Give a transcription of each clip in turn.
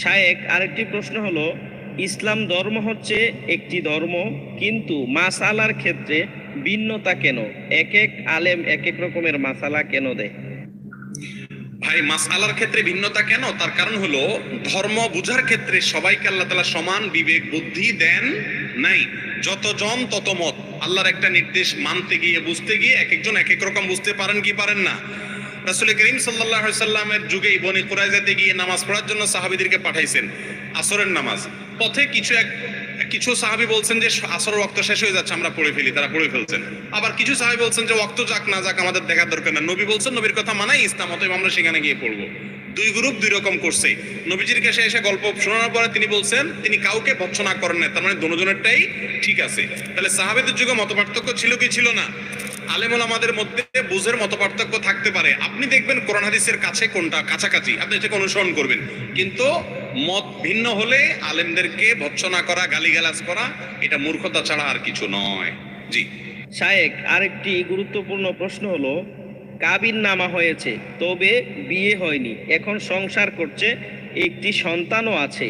শায়েখ, আরেকটি প্রশ্ন হলো, ইসলাম ধর্ম হচ্ছে একটি ধর্ম, কিন্তু মাসালার ক্ষেত্রে ভিন্নতা কেন? এক এক আলেম এক এক রকমের মাসালা কেন দেয়? ভাই, মাসআলার ক্ষেত্রে ভিন্নতা কেন? তার কারণ হলো ধর্ম বুঝার ক্ষেত্রে সবাইকে আল্লাহ তাআলা সমান বিবেক বুদ্ধি দেন নাই। যতজন তত মত। আল্লাহর একটা নির্দেশ মানতে গিয়ে বুঝতে গিয়ে এক একজন এক এক রকম বুঝতে পারেন কি পারেন না। রাসূল করিম সাল্লাল্লাহু আলাইহি সাল্লামের যুগে বনি কুরাইজাতে গিয়ে নামাজ পড়ার জন্য সাহাবীদেরকে পাঠাইছেন, আসরের নামাজ। পথে কিছু সাহাবী বলছেন যে আসরের ওয়াক্ত শেষ হয়ে যাচ্ছে, আমরা পড়ে ফেলি, তারা পড়ে ফেলছেন। আবার কিছু সাহাবী বলছেন যে ওয়াক্ত যাক না যাক আমাদের দেখার দরকার না, নবী বলছেন নবীর কথা মানাই ইসলাম, অতএব আমরা সেখানে গিয়ে পড়বো। দুই গ্রুপ দুই রকম করছে। নবীজির কাছে এসে গল্প শোনানোর পরে তিনি বলছেন তিনি কাউকে ভৎসনা করেন না, তার মানে দুজনেরটাই ঠিক আছে। তাহলে সাহাবীদের যুগে মতপার্থক্য ছিল কি ছিল না? আলেম ওলামাদের মধ্যে বুঝের মতপার্থক্য থাকতে পারে, আপনি দেখবেন কোরআন হাদিসের কাছে কোনটা কাছাকাছি, আপনি এটাকে অনুসরণ করবেন। কিন্তু মত ভিন্ন হলে আলেমদেরকে ভৎসনা করা, গালিগালাজ করা, এটা মূর্খতা ছাড়া আর কিছু নয়। জি শায়েখ, আরেকটি গুরুত্বপূর্ণ প্রশ্ন হলো, কাবিন নামা হয়েছে তবে বিয়ে হয়নি, এখন সংসার করছে, একটি সন্তানও আছে,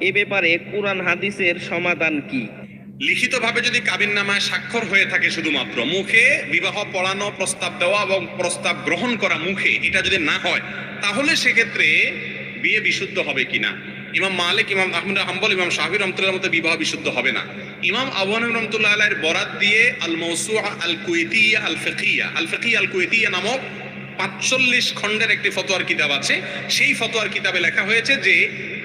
এ ব্যাপারে কোরআন হাদিসের সমাধান কি? লিখিতভাবে যদি কাবিননামায় স্বাক্ষর হয়ে থাকে, শুধুমাত্র মুখে বিবাহ পড়ানো, প্রস্তাব দেওয়া এবং প্রস্তাব গ্রহণ করা মুখে, এটা যদি না হয়, তাহলে সেক্ষেত্রে বিয়ে বিশুদ্ধ হবে কিনা? ইমাম মালিক, ইমাম আহমদ হাম্বল, ইমাম শাফিঈ রাহমাতুল্লাহর মতে বিবাহ বিশুদ্ধ হবে না। ইমাম আবু হানিফা রাহমাতুল্লাহ আলাইহির বরাত দিয়ে আল মাওসুআ আল কুওয়েতিয়া আল ফিকহিয়া আল কুওয়েতিয়া নামক ৪৫ খণ্ডের একটি ফতোয়ার কিতাব আছে। সেই ফতোয়ার কিতাবে লেখা হয়েছে যে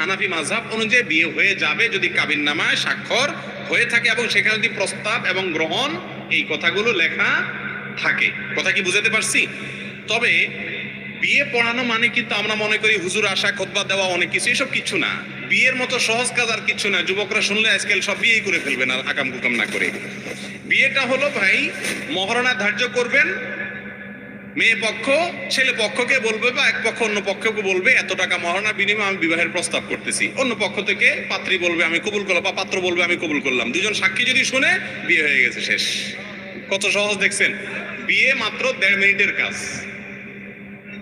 হানাফি মাযহাব অনুযায়ী বিয়ে হয়ে যাবে যদি কাবিননামায় স্বাক্ষর হয়ে থাকে এবং সেখানে যদি প্রস্তাব এবং গ্রহণ এই কথাগুলো লেখা থাকে। কথা কি বুঝাতে পারছি? তবে বিয়ে পড়ানো মানে কিন্তু আমরা মনে করি হুজুর আসা, খুতবা দেওয়া, অনেক কিছু, এসব কিছু না। বিয়ের মতো সহজ কাজ আর কিছু না। যুবকরা শুনলে আজকাল সব বিয়েই করে ফেলবেন আর আকাম কুকাম না করে। বিয়েটা হলো ভাই, মহারণা ধার্য করবেন, মেয়ে পক্ষ ছেলে পক্ষকে বলবে বা এক পক্ষ অন্য পক্ষকে বলবে এত টাকা মহারণার বিনিময়ে আমি বিবাহের প্রস্তাব করতেছি। অন্য পক্ষ থেকে পাত্রী বলবে আমি কবুল করলাম, বা পাত্র বলবে আমি কবুল করলাম। দুজন সাক্ষী যদি শুনে, বিয়ে হয়ে গেছে, শেষ। কত সহজ দেখছেন? বিয়ে মাত্র ১.৫ মিনিটের কাজ,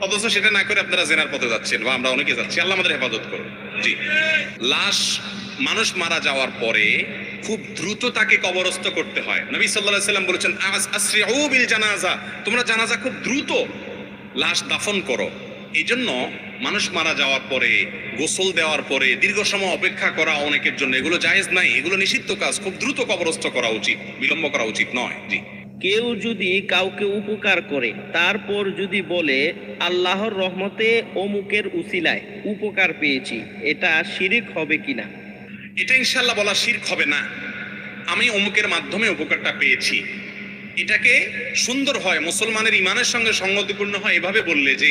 অথচ সেটা না করে আপনারা জেনার পথে যাচ্ছেন, বা আমরা অনেকে যাচ্ছি। আল্লাহ আমাদের হেফাজত করুন। জি, লাশ মানুষ মারা যাওয়ার পরে খুব দ্রুত তাকে কবরস্থ করতে হয়। নবী সাল্লাল্লাহু আলাইহি সাল্লাম বলেছেন আসরিউ বিল জানাজা, তোমরা জানাজা খুব দ্রুত লাশ দাফন করো। এই জন্য মানুষ মারা যাওয়ার পরে, গোসল দেওয়ার পরে দীর্ঘ সময় অপেক্ষা করা অনেকের জন্য এগুলো জায়েজ নাই, এগুলো নিষিদ্ধ কাজ। খুব দ্রুত কবরস্থ করা উচিত, বিলম্ব করা উচিত নয়। জি, কেউ যদি কাউকে উপকার করে, তারপর যদি বলে আল্লাহর রহমতে অমুকের উসিলায় উপকার পেয়েছি, এটা শিরক হবে কিনা? এটা ইনশাআল্লাহ বলা শিরক হবে না। আমি অমুকের মাধ্যমে উপকারটা পেয়েছি, এটাকে সুন্দর হয়, মুসলমানের ইমানের সঙ্গে সঙ্গতিপূর্ণ হয় এভাবে বললে যে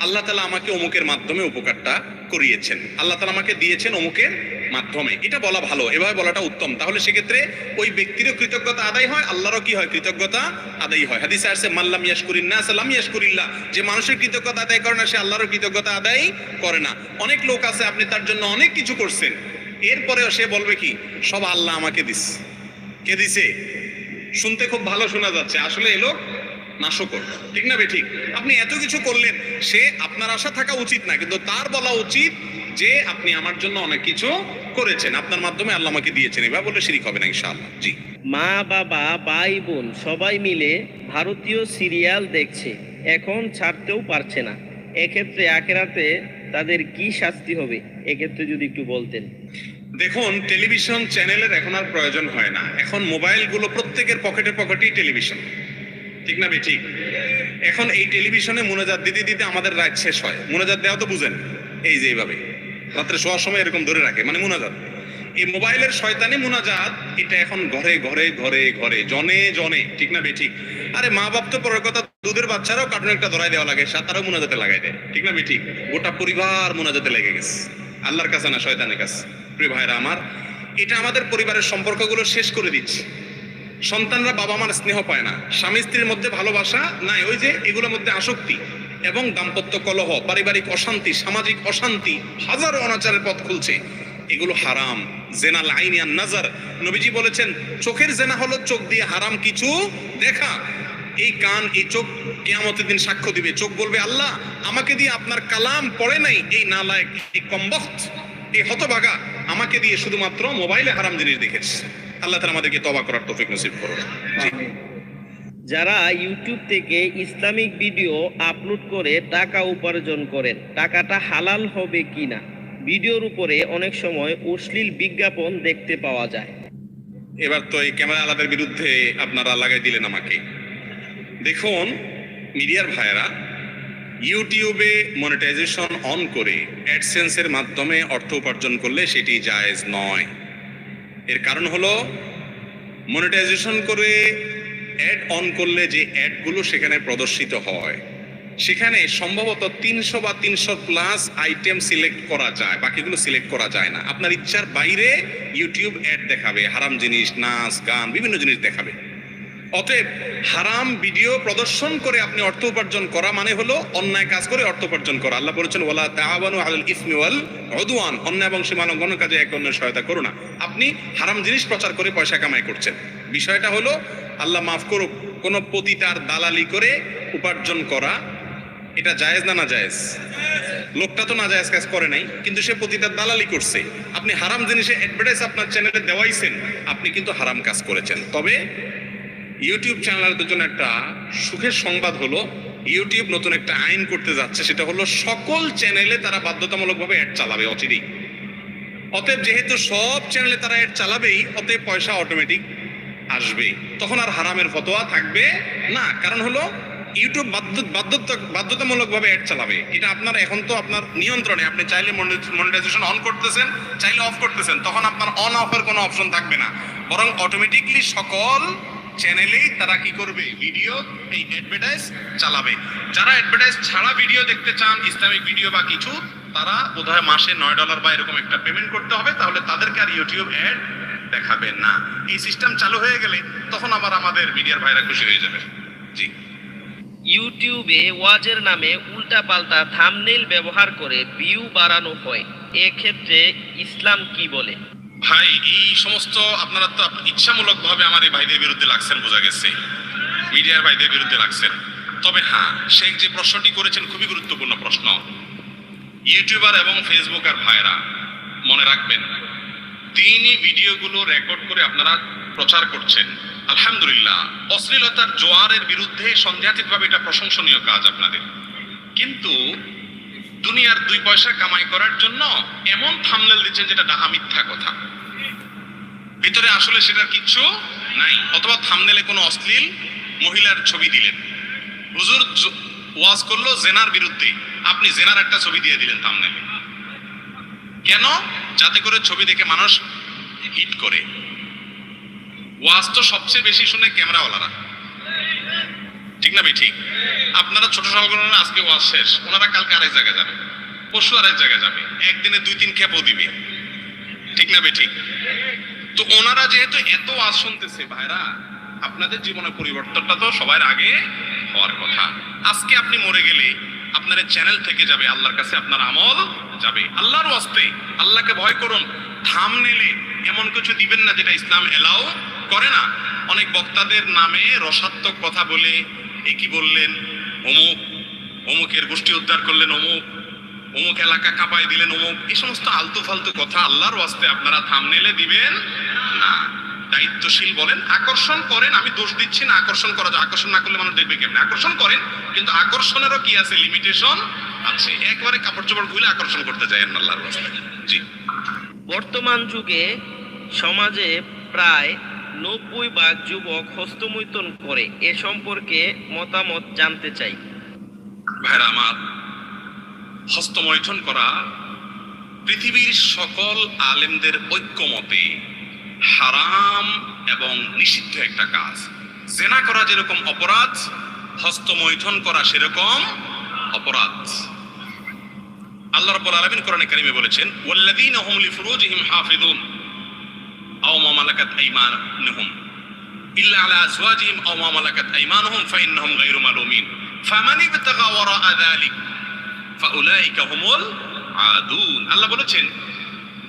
আল্লাহ তাআলা আমাকে অমুকের মাধ্যমে উপকারটা করিয়েছেন, আল্লাহ তাআলা আমাকে দিয়েছেন অমুকের মাধ্যমে, এটা বলা ভালো, এভাবে বলাটা উত্তম। তাহলে সেক্ষেত্রে ওই ব্যক্তিরও কৃতজ্ঞতা আদায় হয়, আল্লাহরও কি হয়, কৃতজ্ঞতা আদায় হয়। হাদিসে আসছে মাল্লাম ইয়াশকুরিন নাস লাম ইয়াশকুরিল্লাহ, যে মানুষের কৃতজ্ঞতা আদায় করে না, সে আল্লাহরও কৃতজ্ঞতা আদায় করে না। অনেক লোক আছে আপনি তার জন্য অনেক কিছু করছেন, এরপরেও সে বলবে কি সব আল্লাহ আমাকে দিস। কে দিছে? শুনতে খুব ভালো শোনা যাচ্ছে, আসলে এ লোক নাশকর, ঠিক না? ঠিক। আপনি এত কিছু করলেন, সে আপনার আশা থাকা উচিত না, কিন্তু তার বলা উচিত যে আপনি আমার জন্য অনেক কিছু করেছেন, আপনার মাধ্যমে আল্লাহ আমাকে দিয়েছেন, এবার বলে শিরক হবে না ইনশাআল্লাহ। জি, মা বাবা ভাই বোন সবাই মিলে ভারতীয় সিরিয়াল দেখছে, এখন ছাড়তেও পারছে না, এক্ষেত্রে আখিরাতে তাদের কি শাস্তি হবে? এক্ষেত্রে যদি একটু বলতেন। দেখুন, টেলিভিশন চ্যানেলের এখন আর প্রয়োজন হয় না। এখন মোবাইলগুলো প্রত্যেকের পকেটেই টেলিভিশন, ঠিক না? ঠিক। এখন এই টেলিভিশনে মুনাজাত দিতে দিতে আমাদের রাত শেষ হয়। মুনাজাত দেওয়া তো বুঝেন, এই যে এইভাবে রাত্রে শোয়ার সময় এরকম ধরে রাখে, মানে মুনাজাত। এই মোবাইলের শয়তানি মুনাজাত, এটা এখন ঘরে ঘরে ঘরে ঘরে জনে জনে, ঠিক না? ঠিক। আরে মা বাপ তো পরের কথা, দুধের বাচ্চারাও কার্টুন একটা ধরাই দেওয়া লাগে, তারাও মুনাজাতে লাগাই দেয়, ঠিক না? ঠিক। গোটা পরিবার মুনাজাতে লেগে গেছে, আল্লাহর কাছে না শয়তানের কাছে। প্রিয় ভাইরা আমার, এটা আমাদের পরিবারের সম্পর্কগুলো শেষ করে দিচ্ছে। সন্তানরা বাবা মার স্নেহ পায় না, স্বামী স্ত্রীর মধ্যে ভালোবাসা নাই, ওই যে এগুলোর মধ্যে আসক্তি এবং দাম্পত্য কলহ, পারিবারিক অশান্তি, সামাজিক অশান্তি, হাজারো অনাচারের পথ খুলছে। এগুলো হারাম। জেনা লাইন আন নাজার, নবীজি বলেছেন চোখের জেনা হলো চোখ দিয়ে হারাম কিছু দেখা। এই কান, এই চোখ কিয়ামতের দিন সাক্ষ্য দিবে। চোখ বলবে আল্লাহ আমাকে দিয়ে আপনার কালাম পড়ে নাই, এই নালায়েক, এই কমবখ্ত, এই হতভাগা আমাকে দিয়ে শুধুমাত্র মোবাইলে হারাম জিনিস দেখেছে। আল্লাহ তাআলা আমাদেরকে তওবা করার তৌফিক নসিব করুন। জি। যারা ইউটিউব থেকে ইসলামিক ভিডিও আপলোড করে টাকা উপার্জন করেন, টাকাটা হালাল হবে কিনা? ভিডিওর উপরে অনেক সময় অশ্লীল বিজ্ঞাপন দেখতে পাওয়া যায়। এবার তো এই ক্যামেরা আলাদের বিরুদ্ধে আপনারা লাগাই দিলেন আমাকে। দেখুন মিডিয়ার ভাইয়েরা, ইউটিউবে মনিটাইজেশন অন করে অ্যাডসেন্সের মাধ্যমে অর্থ উপার্জন করলে সেটি জায়েজ নয়। এর কারণ হলো মনিটাইজেশন করে অ্যাড অন করলে যে অ্যাডগুলো সেখানে প্রদর্শিত হয় সেখানে সম্ভবত 300 বা 300 প্লাস আইটেম সিলেক্ট করা যায়, বাকিগুলো সিলেক্ট করা যায় না। আপনার ইচ্ছার বাইরে ইউটিউব অ্যাড দেখাবে, হারাম জিনিস, নাচ গান, বিভিন্ন জিনিস দেখাবে। অতএব হারাম ভিডিও প্রদর্শন করে আপনি অর্থ উপার্জন করা মানে হলো অন্যায় কাজ করে অর্থ উপার্জন করা। আল্লাহ বলেছেন ওয়ালা তাআওয়ানু আলাল ইসমি ওয়াল উদওয়ান, অন্যায় এবং সীমা লঙ্ঘনের কাজে একে অন্যের সহায়তা করো না। আপনি হারাম জিনিস প্রচার করে পয়সা কামাই করছেন। বিষয়টা হলো, আল্লাহ মাফ করুক, কোন পতিতার দালালি করে উপার্জন করা এটা জায়েজ না? না জায়েজ। লোকটা তো না জায়েজ কাজ করে নাই, কিন্তু সে পতিতার দালালি করছে। আপনি হারাম জিনিসে অ্যাডভার্টাইজ আপনার চ্যানেলে দেওয়াইছেন, আপনি কিন্তু হারাম কাজ করেছেন। তবে ইউটিউব চ্যানেলের জন্য একটা সুখের সংবাদ হলো, ইউটিউব নতুন একটা আইন করতে যাচ্ছে, সেটা হলো সকল চ্যানেলে তারা বাধ্যতামূলকভাবে অ্যাড চালাবে অচিরেই। অতএব যেহেতু সব চ্যানেলে তারা অ্যাড চালাবেই, অতএব পয়সা অটোমেটিক আসবে, তখন আর হারামের ফতোয়া থাকবে না। কারণ হলো ইউটিউব বাধ্যতামূলকভাবে অ্যাড চালাবে। এটা আপনার এখন তো আপনার নিয়ন্ত্রণে, আপনি চাইলে মনিটাইজেশন অন করতেছেন, চাইলে অফ করতেছেন, তখন আপনার অন অফের কোনো অপশন থাকবে না, বরং অটোমেটিকলি সকল চ্যানেলেই তারা কি করবে, ভিডিও এই অ্যাডভার্টাইজ চালাবে। যারা অ্যাডভার্টাইজ ছাড়া ভিডিও দেখতে চান, ইসলামিক ভিডিও বা কিছু, তারা বোধহয় মাসে $9 বা এরকম একটা পেমেন্ট করতে হবে, তাহলে তাদেরকে আর ইউটিউব অ্যাড দেখাবে না। এই সিস্টেম চালু হয়ে গেলে তখন আবার আমাদের মিডিয়ার ভাইরা খুশি হয়ে যাবে। জি। ইউটিউবে ওয়াজের নামে উল্টাপাল্টা থাম্বনেইল ব্যবহার করে ভিউ বাড়ানো হয়, এক্ষেত্রে ইসলাম কি বলে? ভাই, এই সমস্ত আপনারা তো ইচ্ছামূলক ভাবে আমার এই ভাইদের বিরুদ্ধে লাগছেন, বোঝা গেছে, মিডিয়ার ভাইদের বিরুদ্ধে লাগছেন। তবে হ্যাঁ, শেখ যে প্রশ্নটি করেছেন খুবই গুরুত্বপূর্ণ প্রশ্ন। ইউটিউবার এবং ফেসবুকার ভাইরা মনে রাখবেন, দিনই ভিডিওগুলো রেকর্ড করে আপনারা প্রচার করছেন, আলহামদুলিল্লাহ। অশ্লীলতার জোয়ারের বিরুদ্ধে সন্দেহাতীতভাবে এটা প্রশংসনীয় কাজ আপনাদের। কিন্তু দুনিয়ার 2 পয়সা কামাই করার জন্য এমন থাম্বনেল দিচ্ছেন যেটা ডাহা মিথ্যা কথা, ভিতরে আসলে সেটার কিচ্ছু নাই। অথবা থাম্বনেলে কোনো অশ্লীল মহিলার ছবি দিলেন, হুজুর ওয়াজ করলো জেনার বিরুদ্ধে, আপনি জেনার একটা ছবি দিয়ে দিলেন থাম্বনেলে। কেন? যাতে করে ছবি দেখে মানুষ হিট করে। ওয়াজ তো সবচেয়ে বেশি শুনে ক্যামেরাওয়ালারা, ঠিক না ভাই? ঠিক। আপনারা ছোট সহকর্মীরা আজকে ওয়াজ শেষ, ওনারা কালকে আরেক জায়গায় যাবে, পরশু আরেক জায়গায় যাবে, একদিনে 2-3 খেপও দিবে, ঠিক না ভাই? ঠিক। তো ওনারা যেহেতু এত ওয়াজ শুনতেছে, ভাইরা আপনাদের জীবনের পরিবর্তনটা তো সবার আগে হওয়ার কথা। আজকে আপনি মরে গেলে আপনার চ্যানেল থেকে যাবে, আল্লাহর কাছে আপনার আমল যাবে। আল্লাহর ওয়াস্তে আল্লাহকে ভয় করুন। থাম্বনেলে এমন কিছু দিবেন না যেটা ইসলাম এলাও করে না। অনেক বক্তাদের নামে রসাত্মক কথা বলে, এ কি বললেন, অমুক অমুকের গোষ্ঠী উদ্ধার করলেন, অমুক অমুক এলাকা কাঁপায় দিলেন, অমুক, এই সমস্ত আলতু ফালতু কথা আল্লাহর ওয়াস্তে আপনারা থাম্বনেলে দিবেন না। দায়িত্বশীল বলেন, আকর্ষণ করেন, আমি দোষ দিচ্ছি না, আকর্ষণ করা যায়, আকর্ষণ না করলে মানুষ দেখবে কেমন? আকর্ষণ করেন, কিন্তু আকর্ষণেরও কি আছে, লিমিটেশন আছে। একবারে কাপড় চোপড় খুলে আকর্ষণ করতে যায় না আল্লাহর ওয়াস্তে। জি। বর্তমান যুগে সমাজে প্রায় 90% যুবক হস্তমৈথুন করে, এ সম্পর্কে মতামত জানতে চাই। ভাইরা আমার, হস্তমৈথুন করা পৃথিবীর সকল আলেমদের ঐক্যমতে হারাম এবং নিষিদ্ধ একটা কাজ। জেনা করা যেরকম অপরাধ, হস্তমৈথুন করা সেরকম অপরাধ। আল্লাহ রাব্বুল আলামিন কোরআনে কারিমে বলেছেন, ওয়াল্লাযীনা হুম লিফুরুজিহিম হাফিযুন আও মা মালাকাত আইমানুহুম ইল্লা আলা আজওয়াজিহিম আও মা মালাকাত আইমানুহুম ফাইন্নাহুম গায়রু মালুমিন ফামান ইবতাগা ওয়ারাআ যালিক ফাউলাইকা হুমুল আদুন। আল্লাহ বলেছেন,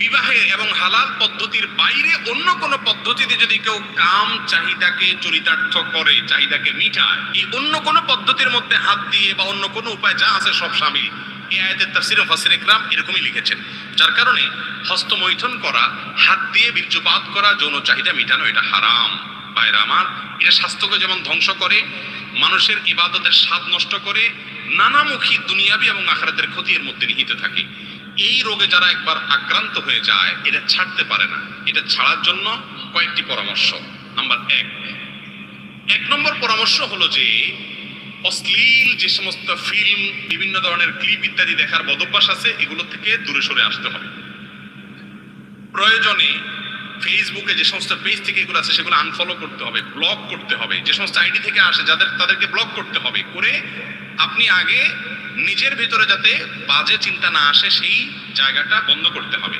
বিবাহের এবং হালাল পদ্ধতির বাইরে অন্য কোন পদ্ধতিতে যদি কেউ কাম চাহিদাকে চরিতার্থ করে, চাহিদাকে মিটায়, এই অন্য কোন পদ্ধতির মধ্যে হাত দিয়ে বা অন্য কোন উপায় যা আছে সব শামিল, এই আয়াতের তাফসীরে মুফাসসির ইকরাম এরকমই লিখেছেন। যার কারণে হস্তমৈথুন করা, হাত দিয়ে বীর্যপাত করা, যৌন চাহিদা মেটানো এটা হারাম। ভাইরা আমার, এটা স্বাস্থ্যকে যেমন ধ্বংস করে, মানুষের ইবাদতের স্বাদ নষ্ট করে, নানামুখী দুনিয়াবি এবং আখিরাতের ক্ষতি এর মধ্যে নিহিত থাকে। এই রোগে যারা একবার আক্রান্ত হয়ে যায় এটা ছাড়তে পারে না। এটা ছাড়ার জন্য কয়েকটি পরামর্শ। নাম্বার এক নম্বর পরামর্শ হলো যে অশ্লীল যে সমস্ত ফিল্ম, বিভিন্ন ধরনের ক্লিপ ইত্যাদি দেখার বদভ্যাস আছে, এগুলো থেকে দূরে সরে আসতে হবে। প্রয়োজনে ফেসবুকে যে সমস্ত পেজ থেকে এগুলো আছে সেগুলো আনফলো করতে হবে, ব্লক করতে হবে। যে সমস্ত আইডি থেকে আসে তাদেরকে ব্লক করতে হবে। করে আপনি আগে নিজের ভিতরে যাতে বাজে চিন্তা না আসে সেই জায়গাটা বন্ধ করতে হবে।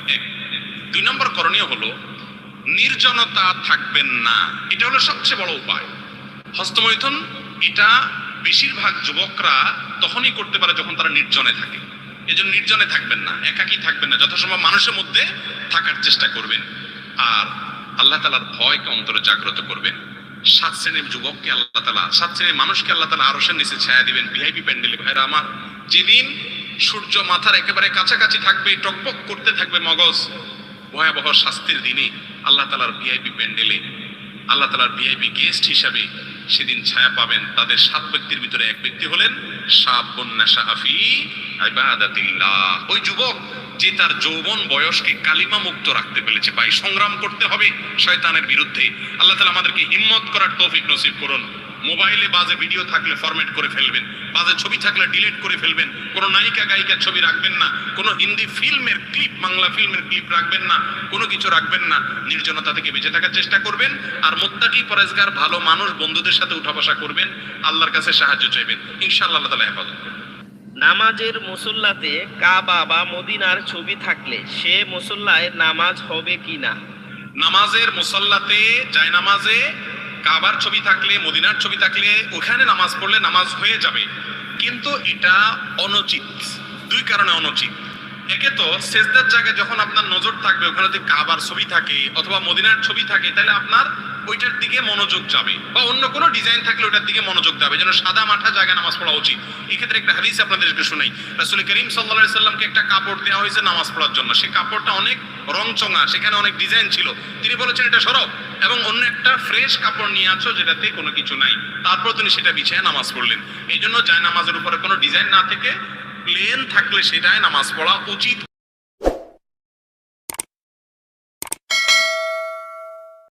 2 নম্বর করণীয় হলো নির্জনতা থাকবেন না। এটা হলো সবচেয়ে বড় উপায়। হস্তমৈথুন এটা বেশিরভাগ যুবকরা তখনই করতে পারে যখন তারা নির্জনে থাকে। এজন্য নির্জনে থাকবেন না, একাকী থাকবেন না, যথাসম্ভব মানুষের মধ্যে থাকার চেষ্টা করবেন। আর আল্লাহ তাআলার ভয়কে অন্তরে জাগ্রত করবেন। 7 শ্রেণীর যুবককে আল্লাহ তাআলা, 7 শ্রেণীর মানুষকে আল্লাহ তাআলা আরশের নিচে ছায়া দিবেন ভিআইপি প্যান্ডেলে। ভাইরা আমার, যেদিন সূর্য মাথার একেবারে কাছাকাছি থাকবে, টকবক করতে থাকবে মগজ, ভয়াবহ শাস্তির দিনে আল্লাহ তাআলার ভিআইপি প্যান্ডেলে আল্লাহ তাআলার ভিআইপি গেস্ট হিসাবে সেদিন ছায়া পাবেন। তাদের 7 ব্যক্তির ভিতরে এক ব্যক্তি হলেন শাবুন নাশাআ ফি ইবাদাতিল্লাহ। ওই যুবক যে তার যৌবন বয়সকে কালিমা মুক্ত রাখতে পেরেছে। ভাই, সংগ্রাম করতে হবে শয়তানের বিরুদ্ধে। আল্লাহ তাআলা আমাদেরকে হিম্মত করার তৌফিক নসিব করুন। মোবাইলে বাজে ভিডিও থাকলে ফরম্যাট করে ফেলবেন, বাজে ছবি থাকলে ডিলিট করে ফেলবেন, কোনো নায়িকা গায়িকার ছবি রাখবেন না, কোনো হিন্দি ফিল্মের ক্লিপ, বাংলা ফিল্মের ক্লিপ রাখবেন না, কোনো কিছু রাখবেন না। নির্জনতা থেকে বেঁচে থাকার চেষ্টা করবেন। আর মুত্তাকি পরেজগার ভালো মানুষ বন্ধুদের সাথে উঠা বসা করবেন, আল্লাহর কাছে সাহায্য চাইবেন, ইনশাআল্লাহ আল্লাহ তাআলা হেফাজত করবেন। নামাজের মুসল্লাতে কাবা বা মদিনার ছবি থাকলে সে মুসল্লায় নামাজ হবে কিনা? নামাজের মুসল্লাতে, জায়নামাজে কাবার ছবি থাকলে, মদিনার ছবি থাকলে ওখানে নামাজ পড়লে নামাজ হয়ে যাবে, কিন্তু এটা অনুচিত। 2 কারণে অনুচিত। একে তো সেজদার জায়গায় যখন আপনার নজর থাকবে ওখানে যদি কাবার ছবি থাকে অথবা মদিনার ছবি থাকে, তাহলে আপনার ওইটার দিকে মনোযোগ যাবে, বা অন্য কোনো ডিজাইন থাকলে ওইটার দিকে মনোযোগ যাবে। যেন সাদা মাঠা জায়গায় নামাজ পড়া উচিত। এক্ষেত্রে একটা হাদিস আপনাদেরকে শোনাই। রাসূল করিম সাল্লাল্লাহু আলাইহি সাল্লামকে একটা কাপড় দেওয়া হয়েছে নামাজ পড়ার জন্য। সেই কাপড়টা অনেক রংচঙা, সেখানে অনেক ডিজাইন ছিল। তিনি বলেছেন এটা সরাও এবং অন্য একটা ফ্রেশ কাপড় নিয়ে আছো যেটাতে কোনো কিছু নাই। তারপর তিনি সেটা বিছিয়ে নামাজ পড়লেন। এই জন্য জায়নামাজের উপরে কোনো ডিজাইন না থেকে প্লেন থাকলে সেটাই নামাজ পড়া উচিত।